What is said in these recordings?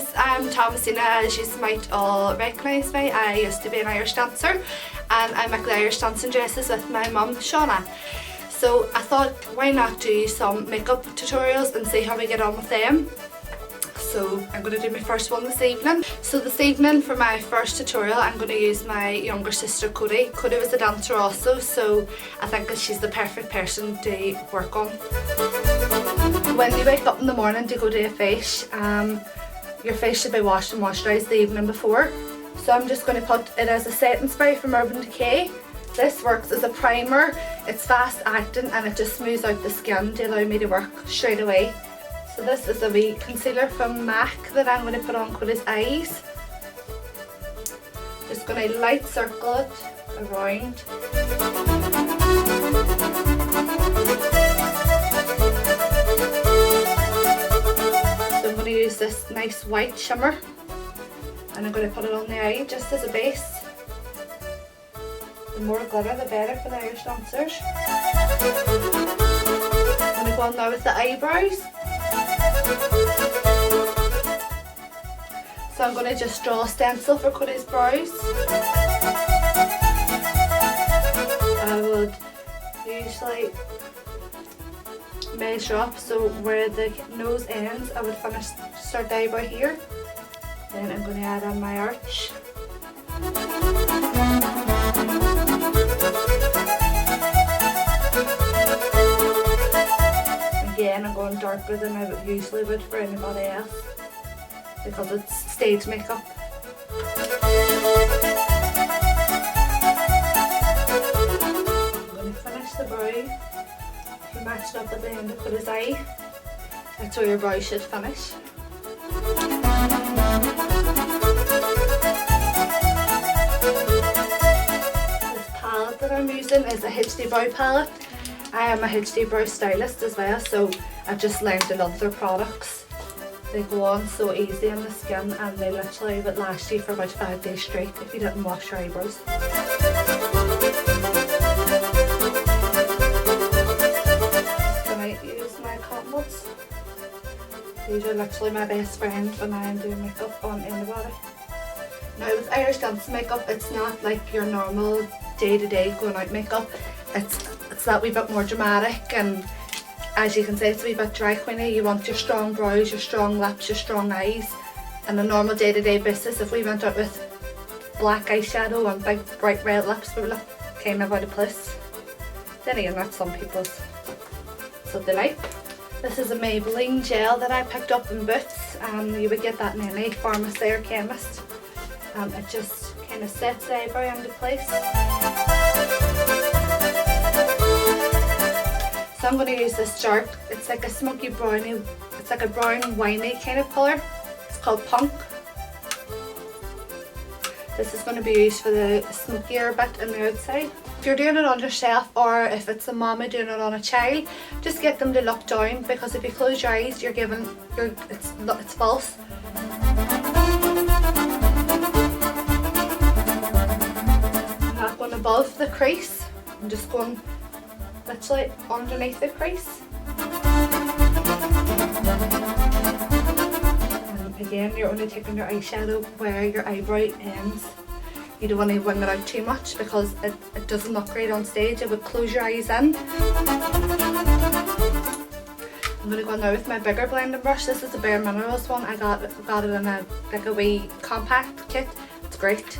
Yes, I'm Tomasina, as you might all recognise me. I used to be an Irish dancer and I make the Irish dancing dresses with my mum Shauna. So I thought, why not do some makeup tutorials and see how we get on with them. So I'm going to do my first one this evening. So this evening for my first tutorial I'm going to use my younger sister Cody. Cody was a dancer also, so I think that she's the perfect person to work on. When you wake up in the morning to go to a Feis, your face should be washed and moisturised the evening before. So I'm just going to put it as a setting spray from Urban Decay. This works as a primer, it's fast acting and it just smooths out the skin to allow me to work straight away. So this is a wee concealer from MAC that I'm going to put on Cody's eyes. Just going to light circle it around. So I'm going to use this nice white shimmer and I'm going to put it on the eye just as a base. The more glitter the better for the Irish dancers. I'm going to go on now with the eyebrows. So I'm going to just draw a stencil for Cody's brows. I would usually measure up, so where the nose ends I would start the eyebrow here. Then I'm going to add on my arch. Again, I'm going darker than I usually would for anybody else because it's stage makeup. I'm going to finish the brow. If you match it up at the end of Cody's eye, that's where your brow should finish. This palette that I'm using is a HD brow palette. I am a HD brow stylist as well, so I've just learned to love their products. They go on so easy on the skin and they literally would last you for about 5 days straight if you didn't wash your eyebrows. Can I use my cotton buds? These are literally my best friend when I am doing makeup on anybody. Now with Irish dance makeup, it's not like your normal day-to-day going out makeup. It's that wee bit more dramatic, and as you can see, it's a wee bit dry queeny. You want your strong brows, your strong lips, your strong eyes. On a normal day-to-day basis, if we went out with black eyeshadow and big bright red lips, we would look kind of out of place. Then again, that's some people's so they like. This is a Maybelline gel that I picked up in Boots. You would get that in any pharmacy or chemist. It just kind of sets the eyebrow into place. So I'm going to use this dark, it's like a smoky browny, it's like a brown winey kind of colour. It's called Punk. This is going to be used for the smokier bit on the outside. If you're doing it on yourself or if it's a mama doing it on a child, just get them to look down, because if you close your eyes it's false. I'm not going above the crease, I'm just going literally underneath the crease. And again, you're only taking your eyeshadow where your eyebrow ends. You don't want to wing it out too much because it doesn't look great on stage. It would close your eyes in. I'm going to go now with my bigger blending brush. This is a Bare Minerals one. I got it in a wee compact kit. It's great.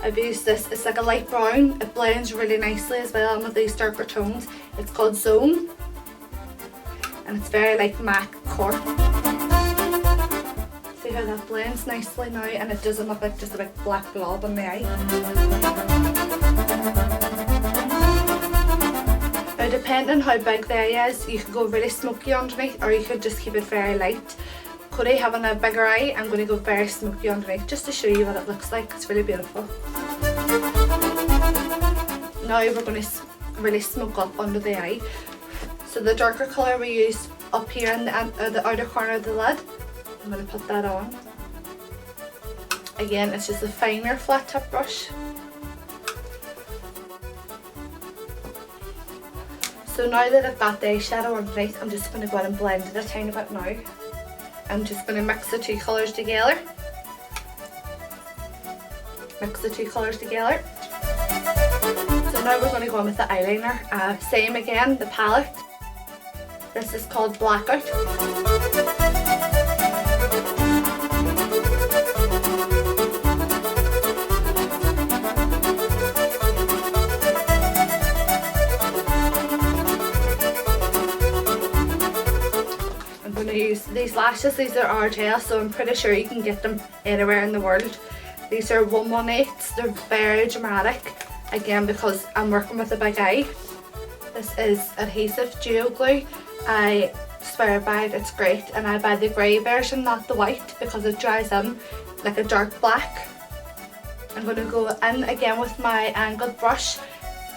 I've used this, it's like a light brown, it blends really nicely as well with these darker tones. It's called Zone and it's very like MAC core. See how that blends nicely now, and it doesn't look like just a big black blob on the eye. Now depending on how big the eye is, you can go really smoky underneath or you could just keep it very light. Cody having a bigger eye, I'm going to go very smoky underneath just to show you what it looks like. It's really beautiful. Now we're going to really smoke up under the eye. So the darker colour we used up here in the outer corner of the lid, I'm going to put that on. Again, it's just a finer flat tip brush. So now that I've got the eyeshadow underneath, I'm just going to go in and blend it a tiny bit now. I'm just going to mix the two colours together. Mix the two colours together. So now we're going to go on with the eyeliner. Same again, the palette. This is called Blackout. I'm going to use these lashes. These are RGL, so I'm pretty sure you can get them anywhere in the world. These are 118s. They're very dramatic. Again, because I'm working with a big eye. This is adhesive duo glue. I swear by it, it's great, and I buy the grey version, not the white, because it dries in like a dark black. I'm going to go in again with my angled brush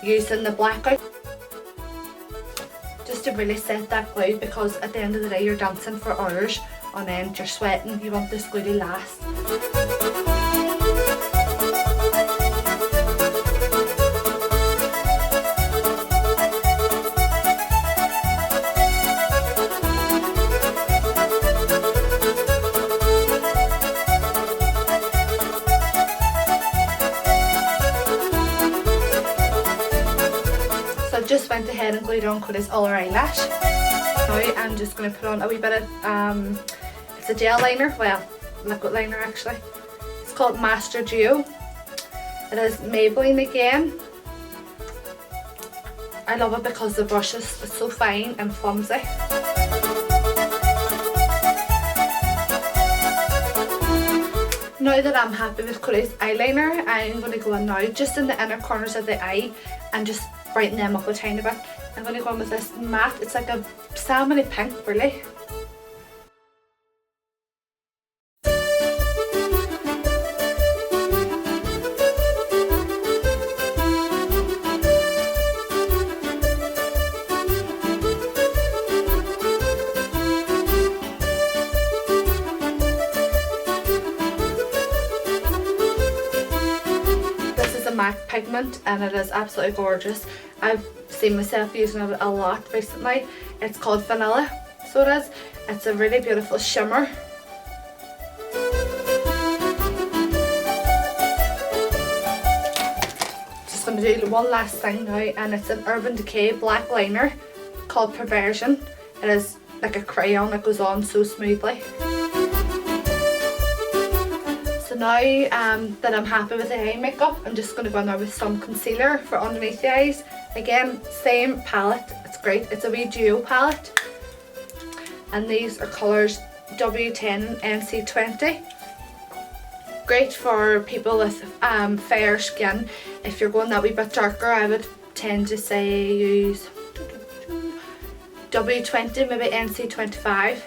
using the Blackout, just to really set that glue, because at the end of the day you're dancing for hours on end, you're sweating, you want this glue to last. Just went ahead and glued on Cody's other eyelash. Now I'm just going to put on a wee bit of, it's a gel liner, well, liquid liner actually. It's called Master Duo. It is Maybelline again. I love it because the brush is so fine and flimsy. Now that I'm happy with Cody's eyeliner, I'm going to go in now just in the inner corners of the eye and just brighten them up a tiny bit. I'm going to go in with this matte, it's like a salmony pink really. MAC pigment, and it is absolutely gorgeous. I've seen myself using it a lot recently. It's called Vanilla, so it is. It's a really beautiful shimmer. Just going to do one last thing now, and it's an Urban Decay black liner called Perversion. It is like a crayon that goes on so smoothly. So now that I'm happy with the eye makeup, I'm just going to go in there with some concealer for underneath the eyes. Again, same palette, it's great, it's a wee duo palette. And these are colours W10 and NC20. Great for people with fair skin. If you're going that wee bit darker, I would tend to say use W20, maybe NC25.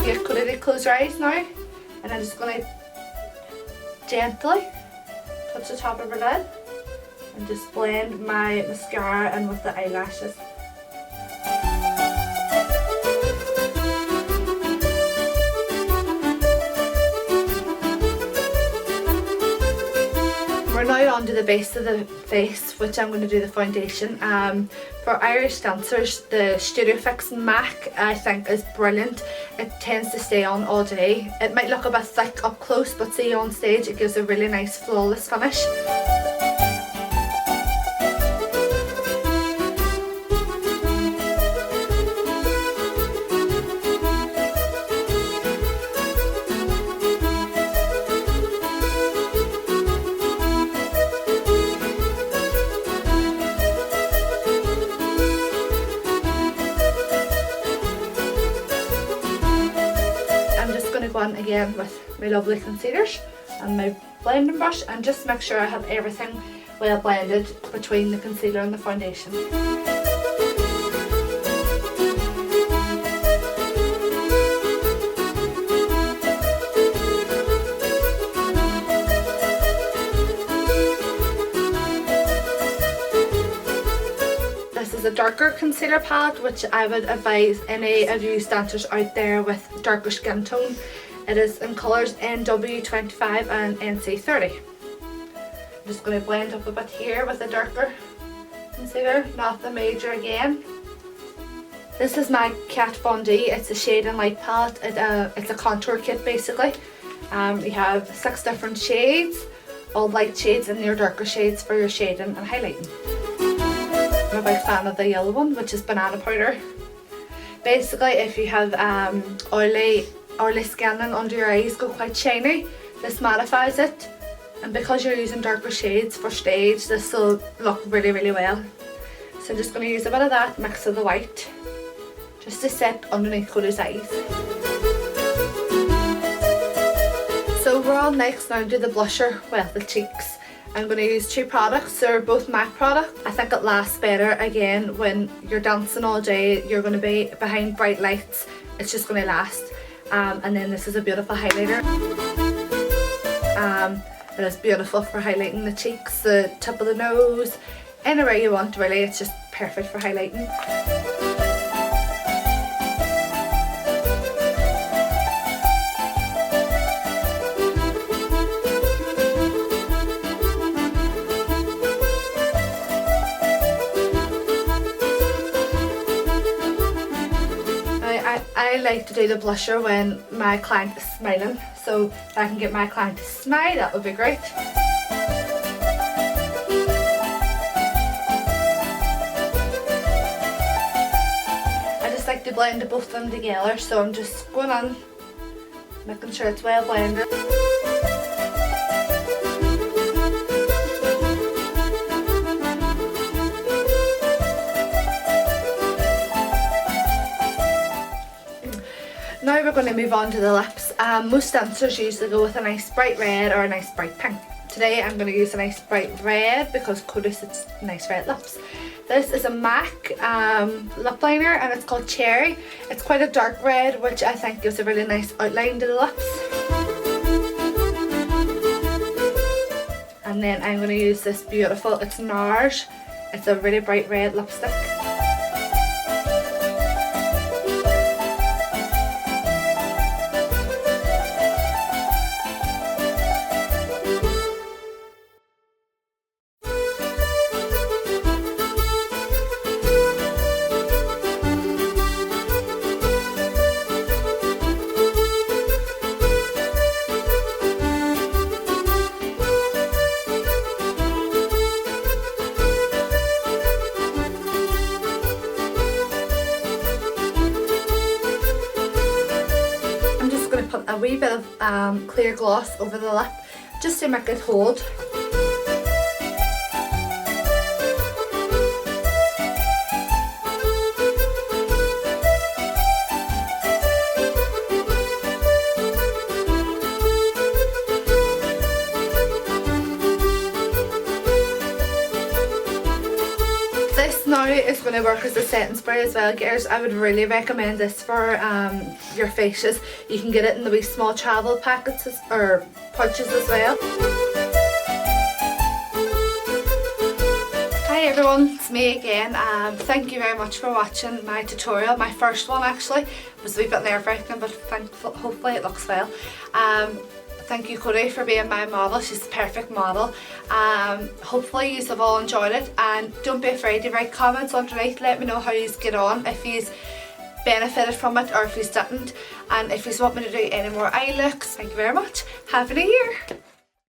Get Cody to close your eyes now. And I'm just going to gently touch the top of her lid and just blend my mascara in with the eyelashes. We're now on to the base of the face, which I'm going to do the foundation. For Irish dancers, the Studio Fix MAC I think is brilliant. It tends to stay on all day. It might look a bit thick up close, but see on stage it gives a really nice flawless finish. On again with my lovely concealers and my blending brush, and just make sure I have everything well blended between the concealer and the foundation. This is a darker concealer palette, which I would advise any of you dancers out there with darker skin tone. It is in colours NW25 and NC30. I'm just going to blend up a bit here with a darker concealer, not the major again. This is my Kat Von D. It's a shade and light palette. It's a contour kit basically. You have 6 different shades, all light shades and your darker shades for your shading and highlighting. I'm a big fan of the yellow one, which is banana powder. Basically, if you have oily skin and under your eyes go quite shiny, this mattifies it. And because you're using darker shades for stage, this will look really, really well. So I'm just going to use a bit of that mixed with the white, just to set underneath Cody's eyes. So we're on next now to the blusher with the cheeks. I'm going to use 2 products. They're both MAC products. I think it lasts better again when you're dancing all day, you're going to be behind bright lights. It's just going to last. And then this is a beautiful highlighter. It is beautiful for highlighting the cheeks, the tip of the nose, anywhere you want really. It's just perfect for highlighting. I like to do the blusher when my client is smiling, so if I can get my client to smile, that would be great. I just like to blend both of them together, so I'm just going on, making sure it's well blended. Now we're going to move on to the lips. Most dancers usually go with a nice bright red or a nice bright pink. Today I'm going to use a nice bright red because Cody sits nice red lips. This is a MAC lip liner and it's called Cherry. It's quite a dark red, which I think gives a really nice outline to the lips. And then I'm going to use this beautiful, it's NARS. It's a really bright red lipstick. Put a wee bit of clear gloss over the lip just to make it hold. This now is going to work as a setting spray as well, girls. I would really recommend this for your faces. You can get it in the wee small travel packets or pouches as well. Hi everyone, it's me again. Thank you very much for watching my tutorial. My first one actually was a wee bit nerve-wracking, but hopefully it looks well. Thank you Cody for being my model. She's the perfect model. Hopefully you have all enjoyed it, and don't be afraid to write comments underneath. Let me know how you get on, if you benefited from it or if you didn't, and if you want me to do any more eye looks. Thank you very much. Happy New Year!